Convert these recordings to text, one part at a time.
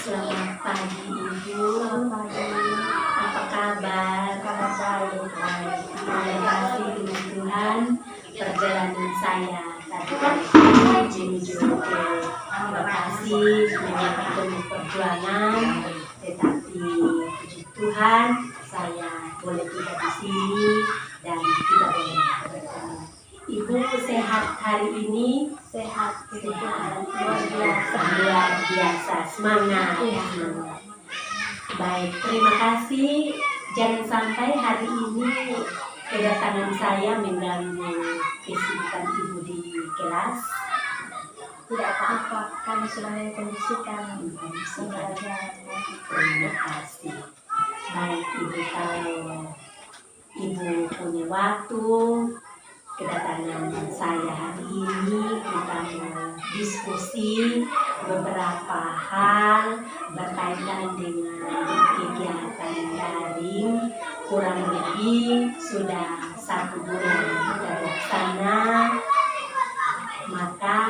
Selamat pagi Ibu. Selamat pagi. Apa kabar? Kabar baik. Terima kasih Tuhan. Perjalanan saya tadi menuju ke lokasi menyambut penuh perjuangan, tetapi puji Tuhan saya boleh tiba di sini dan kita boleh bertemu. Ibu sehat hari ini? Sehat, puji Tuhan. Luar biasa, semangat. Baik, terima kasih. Jangan sampai hari ini kedatangan saya mengganggu kesibukan Ibu di kelas. Tidak apa-apa, kami sudah mengkondisikan pembelajaran. Terima kasih. Baik Ibu, kalau Ibu punya waktu, kedatangan saya hari ini kita mau diskusi beberapa hal berkaitan dengan kegiatan daring. Kurang lebih sudah 1 bulan terlaksana, maka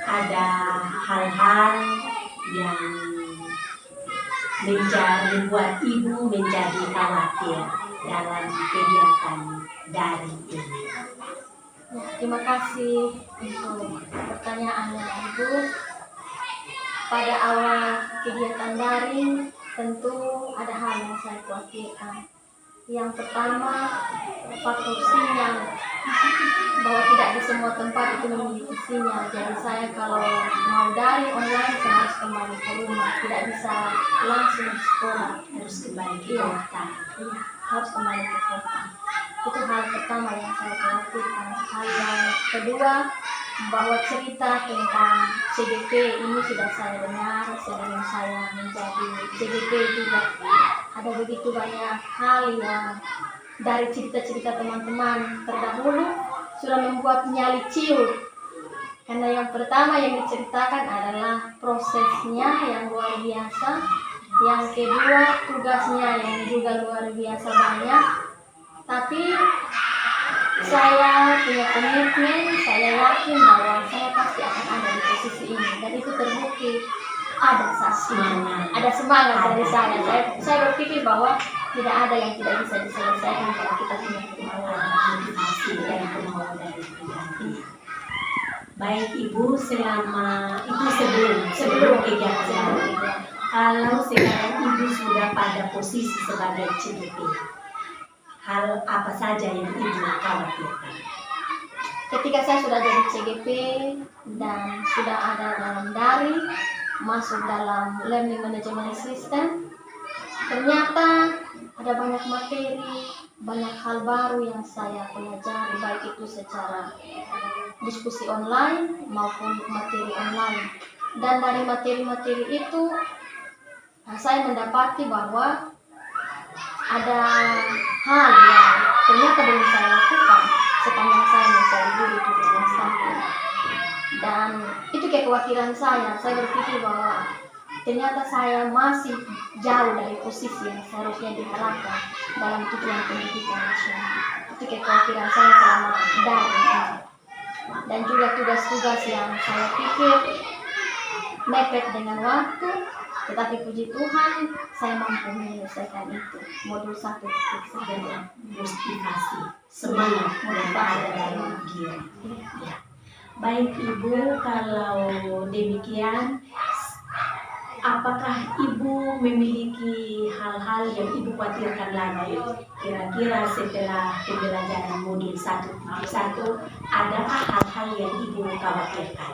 ada hal-hal yang membuat Ibu menjadi khawatir dalam kegiatan daring ini. Terima kasih untuk pertanyaannya Ibu. Pada awal kegiatan daring tentu ada hal yang saya khawatirkan. Yang pertama, faktor sinyal, bahwa tidak di semua tempat itu memiliki sinyal. Jadi saya kalau mau daring online saya harus kembali ke rumah, tidak bisa langsung di sekolah, Harus kembali ke kota. Iya, harus kembali ke kota. Itu hal pertama yang saya khawatirkan. Hal yang kedua, bahwa cerita tentang CGP ini sudah saya dengar sebelum saya menjadi CGP juga. Ada begitu banyak hal yang dari cerita-cerita teman-teman terdahulu sudah membuat nyali ciut. Karena yang pertama yang diceritakan adalah prosesnya yang luar biasa. Yang kedua, tugasnya yang juga luar biasa banyak. Tapi saya punya komitmen, saya yakin bahwa saya pasti akan ada di posisi ini. Dan itu terbukti, ada semangat dari saya. Saya berpikir bahwa tidak ada yang tidak bisa diselesaikan kalau kita punya kemauan. Motivasi dan kemauan dari pribadi. Baik Ibu, selama itu sebelum kegiatan. Kalau sekarang Ibu sudah pada posisi sebagai CGP, hal apa saja yang Ibu khawatirkan? Ketika saya sudah jadi CGP dan sudah ada dalam daring, masuk dalam learning management system, ternyata ada banyak materi, banyak hal baru yang saya pelajari, baik itu secara diskusi online maupun materi online. Dan dari materi-materi itu saya mendapati bahwa ada hal yang ternyata belum saya lakukan sepanjang saya mencari guru 17 tahun. Dan itu kekhawatiran saya. Saya berpikir bahwa ternyata saya masih jauh dari posisi yang seharusnya diharapkan dalam tujuan pendidikan nasional. Itu kekhawatiran saya selama daring ini. Dan juga tugas-tugas yang saya pikir mepet dengan waktu, tetapi puji Tuhan saya mampu menyelesaikan itu. Modul 1 saja. Motivasi, semangat yang ada dalam diri. Ya. Baik Ibu, kalau demikian, apakah Ibu memiliki hal-hal yang Ibu khawatirkan lagi? Kira-kira setelah pembelajaran modul 1.1, adakah hal-hal yang Ibu khawatirkan?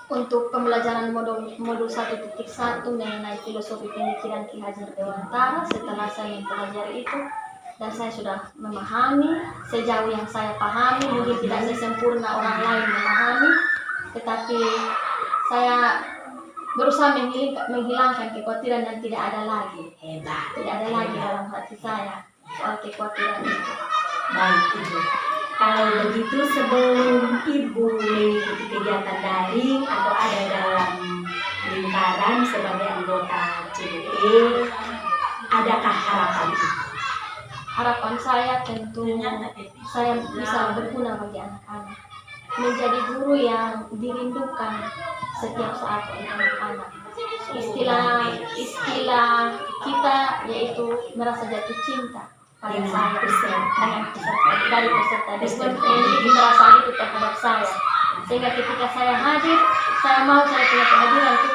Untuk pembelajaran modul 1.1 mengenai filosofi pemikiran Ki Hajar Dewantara, setelah saya mempelajari itu dan saya sudah memahami sejauh yang saya pahami, mungkin tidak sesempurna orang lain memahami, tetapi saya berusaha menghilangkan kekhawatiran dan tidak ada lagi. Hebat. Tidak ada lagi dalam hati saya soal kekhawatiran itu. Baik Ibu. Kalau begitu sebelum Ibu mengikuti kegiatan daring atau ada dalam lingkaran sebagai anggota CGP, adakah harapan Ibu? Harapan saya tentu saya bisa berguna bagi anak-anak, menjadi guru yang dirindukan setiap saat oleh anak-anak. Istilah istilah kita yaitu merasa jatuh cinta pada Dengan saya peserta. dengan peserta dari peserta jadi merasa itu terhadap saya, sehingga ketika saya hadir saya mau saya punya kehadiran itu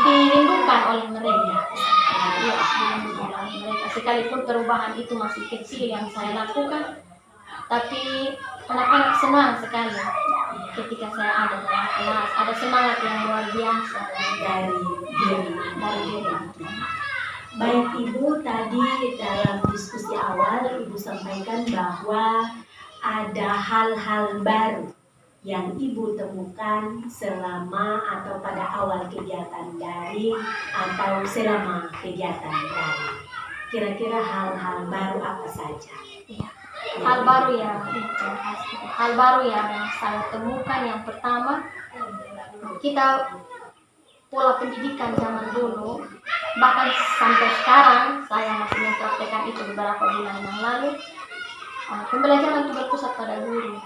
dirindukan oleh mereka. Ya, dirindukan oleh mereka sekalipun perubahan itu masih kecil yang saya lakukan, tapi anak-anak senang sekali ketika saya ada dalam kelas, ada semangat yang luar biasa dari diri. dari diri. Baik Ibu, tadi dalam diskusi awal Ibu sampaikan bahwa ada hal-hal baru yang Ibu temukan selama atau pada awal kegiatan daring atau selama kegiatan daring. Kira-kira hal-hal baru apa saja? Iya. Hal baru yang saya temukan yang pertama, kita pola pendidikan zaman dulu, bahkan sampai sekarang saya masih mempraktekkan itu beberapa bulan yang lalu. Pembelajaran itu berpusat pada guru.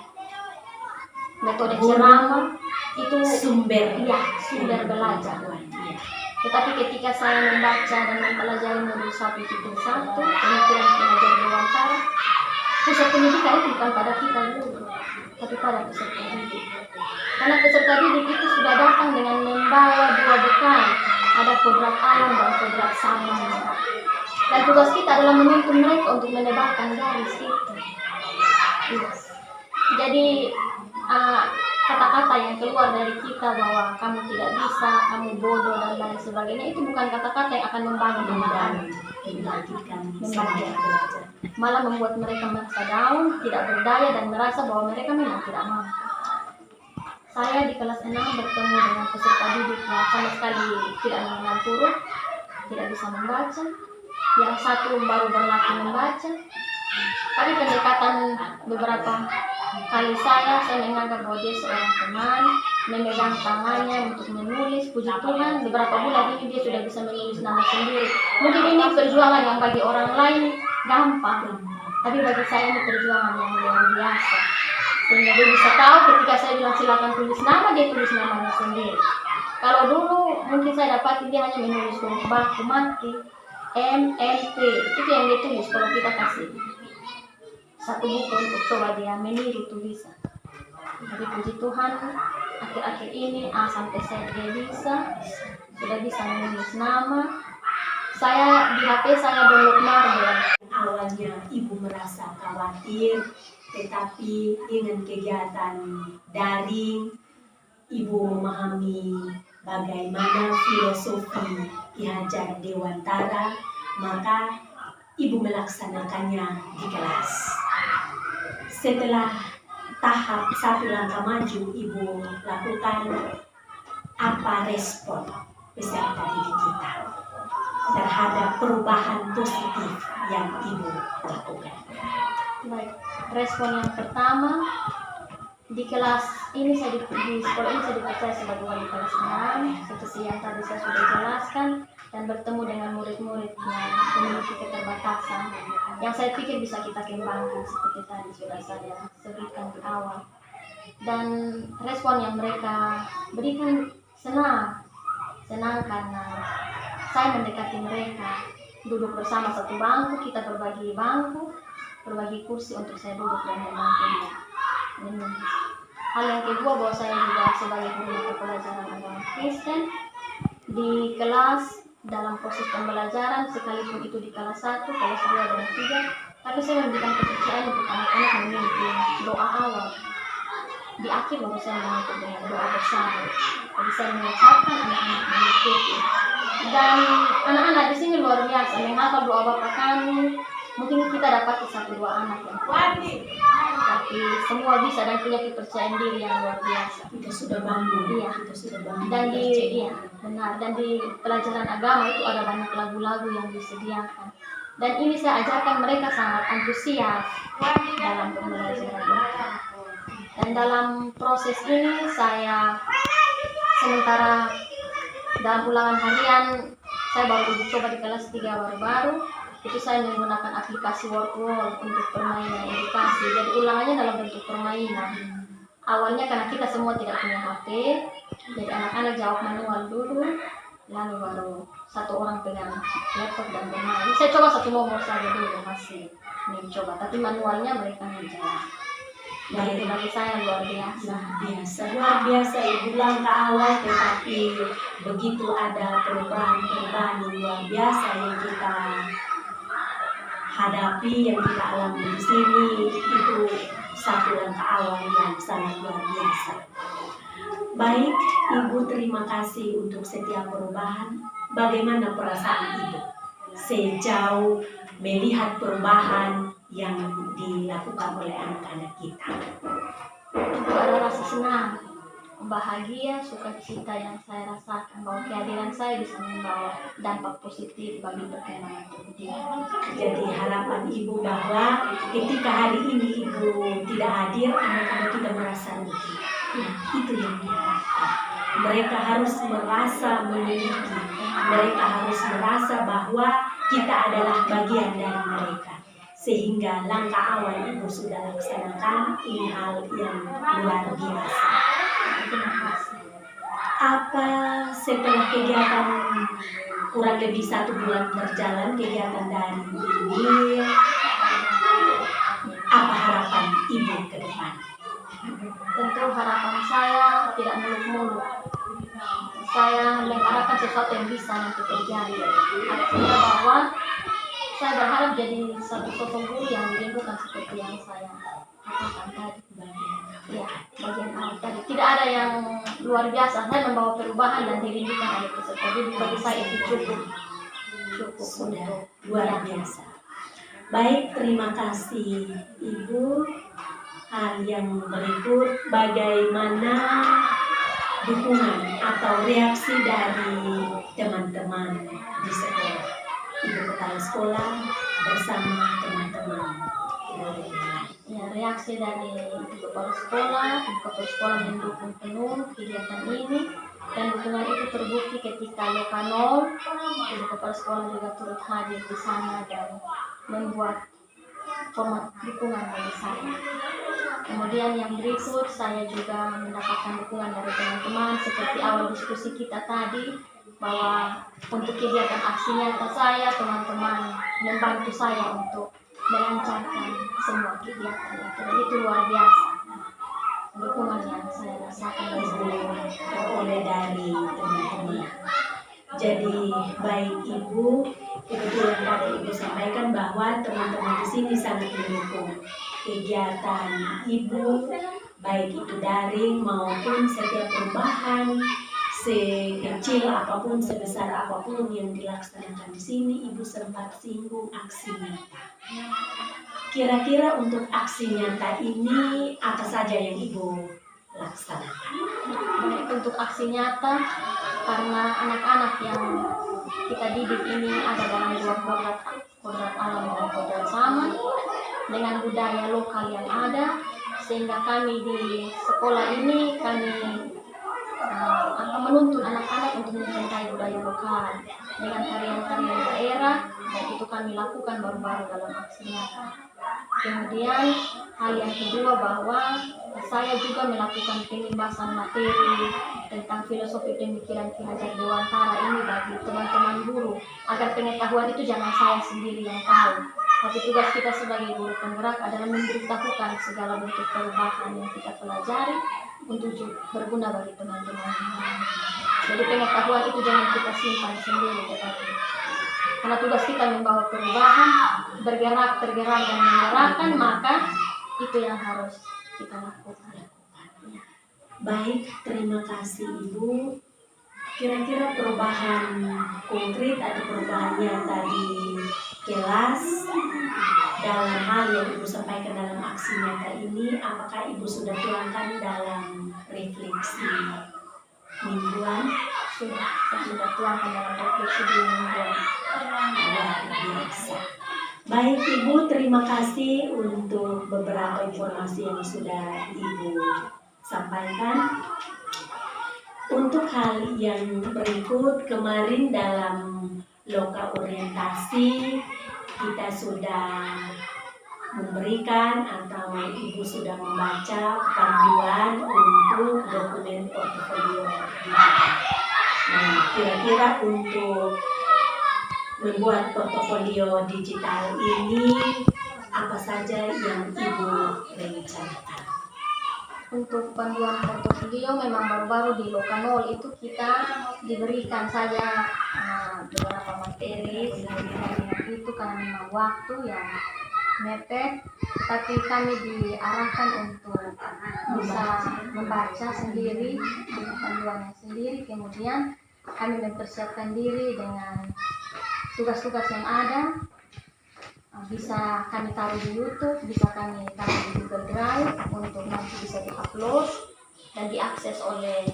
Metode ceramah itu Sumber belajar. Iya. Tetapi ketika saya membaca dan mempelajari modul 1.1 pemikiran pengajar Dewantara, pusat pendidikan itu bukan pada kita dulu, tapi pada peserta didik. Karena peserta didik itu sudah datang dengan membawa dua bekal, ada kodrat alam dan kodrat sama. Dan tugas kita adalah menuntun mereka untuk menebakkan garis itu. Yes. Jadi kata-kata yang keluar dari kita bahwa kamu tidak bisa, kamu bodoh dan lain sebagainya, itu bukan kata-kata yang akan membangun anak-anak. Membangkitkan semangat belajar. Malah membuat mereka merasa down, tidak berdaya dan merasa bahwa mereka memang tidak mampu. Saya di kelas 6 bertemu dengan peserta didik yang sama sekali tidak mengenal huruf, tidak bisa membaca. Yang satu baru berlatih membaca. Tapi pendekatan beberapa kali saya menganggap bahwa dia seorang teman, memegang tangannya untuk menulis. Puji Tuhan, beberapa bulan ini dia sudah bisa menulis nama sendiri. Mungkin ini perjuangan yang bagi orang lain gampang, tapi bagi saya ini perjuangan yang luar biasa. Sehingga dia bisa tahu ketika saya bilang silakan tulis nama, dia tulis namanya sendiri. Kalau dulu mungkin saya dapat dia hanya menulis huruf baku mati, M, N, P, itu yang dia tulis. Kalau kita kasih satu buku untuk coba dia meniru tulisan. Tapi puji Tuhan, akhir-akhir ini sampai saya sudah bisa menulis nama. Saya di HP saya download Marvel. Awalnya Ibu merasa khawatir, tetapi dengan kegiatan daring, Ibu memahami bagaimana filosofi Ki Hajar Dewantara, maka Ibu melaksanakannya di kelas. Setelah tahap satu langkah maju Ibu lakukan, apa respon peserta didik kita terhadap perubahan positif yang Ibu lakukan? Baik, respon yang pertama, di kelas ini di sekolah ini saya dipercaya sebagai wali kelas 6, seperti yang tadi saya sudah jelaskan, dan bertemu dengan murid-murid yang memiliki keterbatasan yang saya pikir bisa kita kembangkan seperti tadi sudah saya sebutkan di awal. Dan respon yang mereka berikan senang karena saya mendekati mereka, duduk bersama satu bangku, kita berbagi bangku, berbagi kursi untuk saya duduk dan membantu dia menulis. Hal yang kedua, bahwa saya juga sebagai guru mata pelajaran agama Kristen di kelas dalam proses pembelajaran, sekalipun itu di kelas 1, kelas 2 dan 3, tapi saya memberikan kepercayaan untuk anak-anak memimpin doa awal. Di akhir baru saya menutup dengan doa bersama. Jadi saya mengucapkan, anak-anak mengikuti. Dan anak-anak di sini luar biasa, menghafal doa Bapa Kami. Mungkin kita dapat satu dua anak yang tapi semua bisa dan punya kepercayaan diri yang luar biasa. Kita sudah bangun. Iya. Kita sudah bangun. Dan benar. Dan di pelajaran agama itu ada banyak lagu-lagu yang disediakan. Dan ini saya ajarkan mereka sangat antusias dalam pembelajaran. Dan dalam proses ini saya sementara dalam ulangan harian saya baru uji coba di kelas 3 baru-baru. Itu saya menggunakan aplikasi Workwall untuk permainan edukasi. Jadi ulangannya dalam bentuk permainan. Awalnya karena kita semua tidak punya HP, jadi anak-anak jawab manual dulu, lalu baru satu orang pegang laptop dan bermain. Saya coba satu nomor saja dulu, masih mencoba, tapi manualnya mereka menjawab. Dan itu bagi saya luar biasa. Luar biasa Ibu, langkah awal tetapi begitu ada perubahan-perubahan yang luar biasa yang kita hadapi, yang kita alami di sini. Itu satu langkah awal yang sangat luar biasa. Baik Ibu, terima kasih untuk setiap perubahan. Bagaimana perasaan Ibu sejauh melihat perubahan yang dilakukan oleh anak-anak kita? Itu ada rasa senang, bahagia, sukacita yang saya rasakan bahwa kehadiran saya bisa membawa dampak positif bagi perkembangan pendidikan. Jadi harapan Ibu bahwa ketika hari ini Ibu tidak hadir, anak-anak kita merasa rugi. Ya, itu yang diharapkan. Mereka harus merasa memiliki, mereka harus merasa bahwa kita adalah bagian dari mereka. Sehingga langkah awal Ibu sudah laksanakan, ini hal yang luar biasa. Terima kasih. Apa setelah kegiatan kurang lebih 1 bulan berjalan kegiatan dari ini, apa harapan Ibu ke depan? Tentu harapan saya tidak muluk-muluk. Saya mengharapkan sesuatu yang bisa nanti terjadi. Artinya bahwa saya berharap jadi satu sosok guru yang dirindukan seperti yang saya katakan tadi. Ya, bagian awal tadi. Tidak ada yang luar biasa. Saya membawa perubahan dan dirindukan oleh peserta. Jadi bagi saya itu cukup Sudah untuk luar biasa. Baik, terima kasih Ibu. Hal yang berikut, bagaimana dukungan atau reaksi dari teman-teman di sekolah? Ibu kepala sekolah bersama teman-teman. ya, reaksi dari ibu kepala sekolah mendukung penuh kegiatan ini, dan dukungan itu terbukti ketika Lokanol, ibu kepala sekolah juga turut hadir di sana dan membuat format dukungan bagi saya. Kemudian yang berikut, saya juga mendapatkan dukungan dari teman-teman seperti awal diskusi kita tadi, bahwa untuk kegiatan aksi nyata saya, teman-teman membantu saya untuk melancarkan semua kegiatan itu luar biasa. Dukungan yang saya rasakan oleh dari teman-teman. Jadi baik Ibu, kebetulan tadi Ibu sampaikan bahwa teman-teman di sini sangat mendukung kegiatan Ibu, baik itu daring maupun setiap perubahan, sekecil apapun, sebesar apapun yang dilaksanakan di sini. Ibu sempat singgung aksi nyata. Kira-kira untuk aksi nyata ini apa saja yang Ibu laksanakan? Baik, untuk aksi nyata, karena anak-anak yang kita didik ini ada dalam dua kodrat alam dan kodrat zaman dengan budaya lokal yang ada, sehingga kami di sekolah ini akan menuntun anak-anak untuk mencintai budaya lokal dengan tarian-tarian daerah, dan itu kami lakukan baru-baru dalam aksi nyata. Kemudian hal yang kedua, bahwa saya juga melakukan pengembasan materi tentang filosofi pemikiran Ki Hajar Dewantara ini bagi teman-teman guru, agar pengetahuan itu jangan saya sendiri yang tahu, tapi tugas kita sebagai guru penggerak adalah memberitahukan segala bentuk perubahan yang kita pelajari untuk berguna bagi teman-teman. Jadi pengetahuan itu jangan kita simpan sendiri, tetapi karena tugas kita membawa perubahan, tergerak dan menggerakkan, maka itu yang harus kita lakukan. Baik, terima kasih Ibu. Kira-kira perubahan konkret atau perubahan nyata di kelas dalam hal yang Ibu sampaikan dalam aksi nyata ini, apakah Ibu sudah tuangkan dalam refleksi mingguan? Saya sudah tuangkan dalam refleksi mingguan. Luar biasa. Baik Ibu, terima kasih untuk beberapa informasi yang sudah Ibu sampaikan. Untuk hal yang berikut, kemarin dalam loka orientasi kita sudah memberikan atau Ibu sudah membaca panduan untuk dokumen portofolio digital. Nah, kira-kira untuk membuat portofolio digital ini apa saja yang Ibu rencanakan? Untuk panduan portofolio memang baru-baru di Lokanol itu kita diberikan saja beberapa materi dengan itu karena memang waktu yang mepet, tapi kami diarahkan untuk bisa membaca sendiri dengan panduannya sendiri, kemudian kami mempersiapkan diri dengan tugas-tugas yang ada. Bisa kami taruh di YouTube, bisa kami taruh di Google Drive untuk nanti bisa diupload dan diakses oleh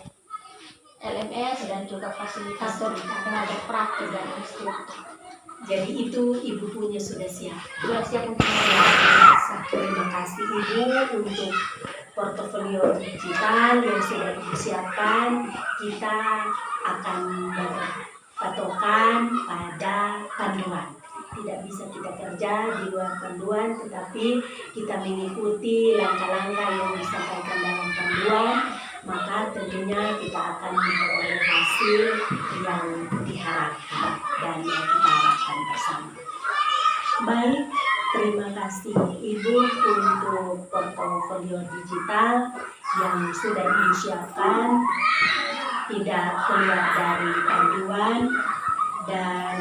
LMS dan juga fasilitator pengajar praktik dan instruktur. Jadi itu Ibu punya sudah siap. Sudah siap untuk Terima kasih Ibu untuk portofolio digital yang sudah Ibu siapkan. Kita akan berpatokan pada panduan. Tidak bisa kita kerja di luar panduan, tetapi kita mengikuti langkah-langkah yang disampaikan dalam panduan, maka tentunya kita akan memperoleh hasil yang diharapkan dan yang kita harapkan bersama. Baik, terima kasih Ibu untuk portofolio digital yang sudah Ibu siapkan, tidak keluar dari panduan. Dan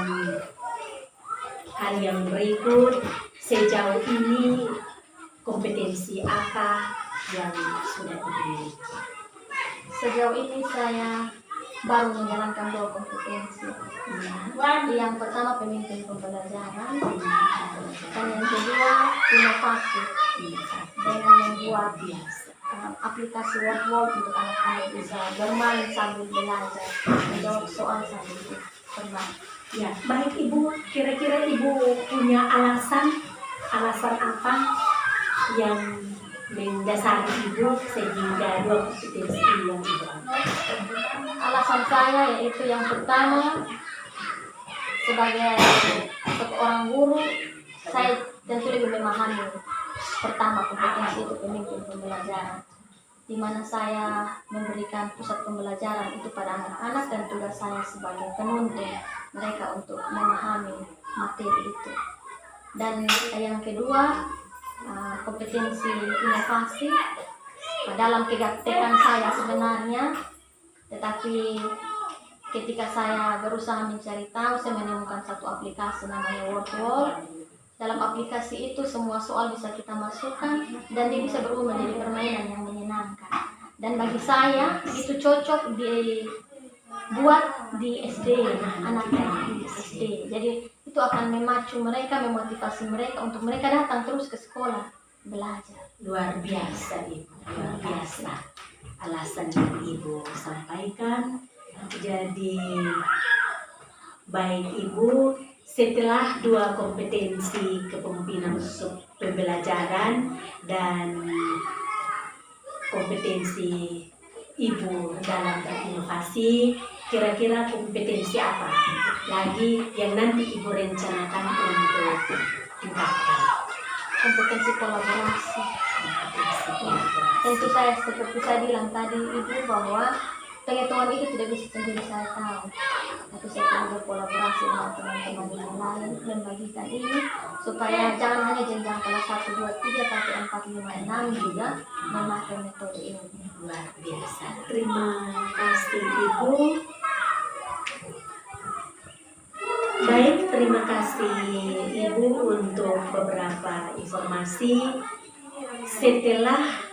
hal yang berikut, sejauh ini kompetensi apa yang sudah dimiliki? Sejauh ini saya baru menjalankan 2 kompetensi. Yang pertama pemimpin pembelajaran dan yang kedua inovasi dengan membuat aplikasi WordWall untuk anak-anak bisa bermain sambil belajar, menjawab soal sambil bermain. Ya, baik Ibu, kira-kira Ibu punya alasan apa yang mendasari Ibu sehingga 2 kompetensi yang Ibu ambil? Alasan saya yaitu yang pertama, sebagai seorang guru, saya tentu lebih memahami pertama kompetensi itu pemimpin pembelajaran, di mana saya memberikan pusat pembelajaran itu pada anak-anak dan tugas saya sebagai penuntun mereka untuk memahami materi itu. Dan yang kedua, kompetensi inovasi dalam kegaptekan saya sebenarnya, tetapi ketika saya berusaha mencari tahu, saya menemukan satu aplikasi namanya WordWall. Dalam aplikasi itu semua soal bisa kita masukkan dan dia bisa berubah menjadi permainan yang menyenangkan. Dan bagi saya itu cocok dibuat di SD, anak-anak di SD. Jadi itu akan memacu mereka, memotivasi mereka untuk mereka datang terus ke sekolah belajar. Luar biasa Ibu, luar biasa alasan yang Ibu sampaikan. Jadi baik Ibu, setelah 2 kompetensi kepemimpinan untuk pembelajaran dan kompetensi Ibu dalam berinovasi, kira-kira kompetensi apa lagi yang nanti Ibu rencanakan untuk tingkatkan? Kompetensi kolaborasi. Tentu saya seperti saya bilang tadi Ibu bahwa pengetahuan itu tidak bisa sendiri saya tahu, tapi saya perlu berkolaborasi dengan teman-teman yang lain membagikan ini supaya jangan hanya jenjang kelas 1, 2, 3 tapi 4, 5, 6 juga memakai metode ini. Luar biasa. Terima kasih Ibu. Baik, terima kasih Ibu untuk beberapa informasi. Setelah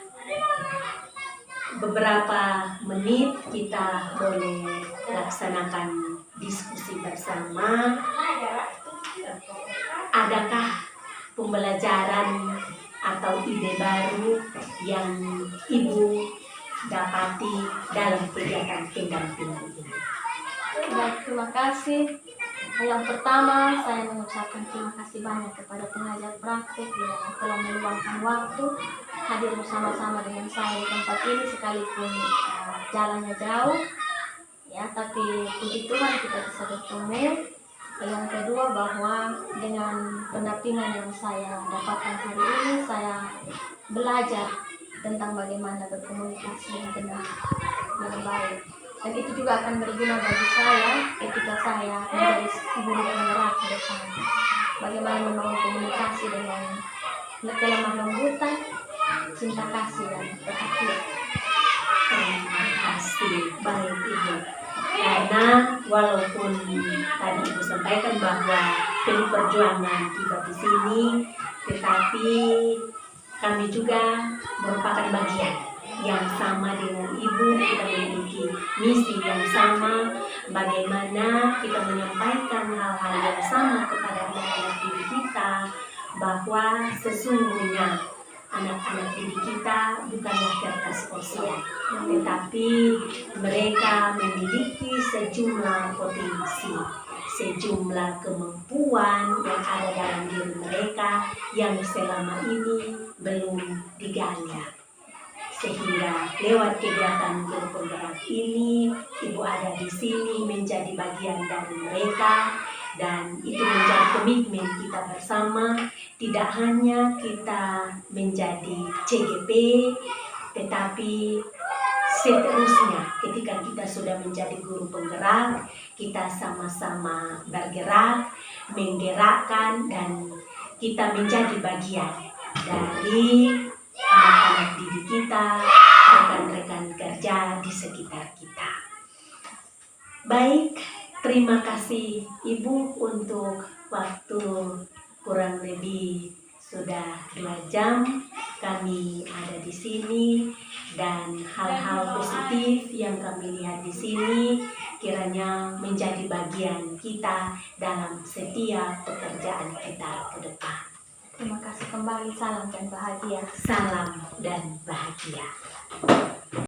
beberapa menit kita boleh laksanakan diskusi bersama. Adakah pembelajaran atau ide baru yang Ibu dapati dalam kegiatan pendampingan ini? Baik, terima kasih. Yang pertama, saya mengucapkan terima kasih banyak kepada pengajar praktik yang telah meluangkan waktu hadir bersama-sama dengan saya di tempat ini, sekalipun jalannya jauh, ya, tapi puji Tuhan kita bisa bertemu. Yang kedua, bahwa dengan pendampingan yang saya dapatkan hari ini, saya belajar tentang bagaimana berkomunikasi yang benar, yang baik Dan itu juga akan berguna bagi saya ketika saya menjadi ibu rumah tangga ke depan. Bagaimana membangun komunikasi dengan lemah lembutan, cinta kasih dan perhatian. Terima kasih, baik Ibu. Karena walaupun tadi Ibu sampaikan bahwa penuh perjuangan tiba di sini, tetapi kami juga merupakan bagian yang sama dengan Ibu. Kita memiliki misi yang sama, bagaimana kita menyampaikan hal-hal yang sama kepada anak-anak didik kita, bahwa sesungguhnya anak-anak didik kita bukanlah kertas kosong, tetapi mereka memiliki sejumlah potensi, sejumlah kemampuan yang ada dalam diri mereka yang selama ini belum digali. Sehingga lewat kegiatan guru penggerak ini, Ibu ada di sini menjadi bagian dari mereka, dan itu menjadi komitmen kita bersama. Tidak hanya kita menjadi CGP, tetapi seterusnya ketika kita sudah menjadi guru penggerak, kita sama-sama bergerak, menggerakkan, dan kita menjadi bagian dari anak-anak didik kita, rekan-rekan kerja di sekitar kita. Baik, terima kasih Ibu untuk waktu kurang lebih sudah 2 jam kami ada di sini, dan hal-hal positif yang kami lihat di sini kiranya menjadi bagian kita dalam setiap pekerjaan kita ke depan. Terima kasih kembali, salam dan bahagia. Salam dan bahagia.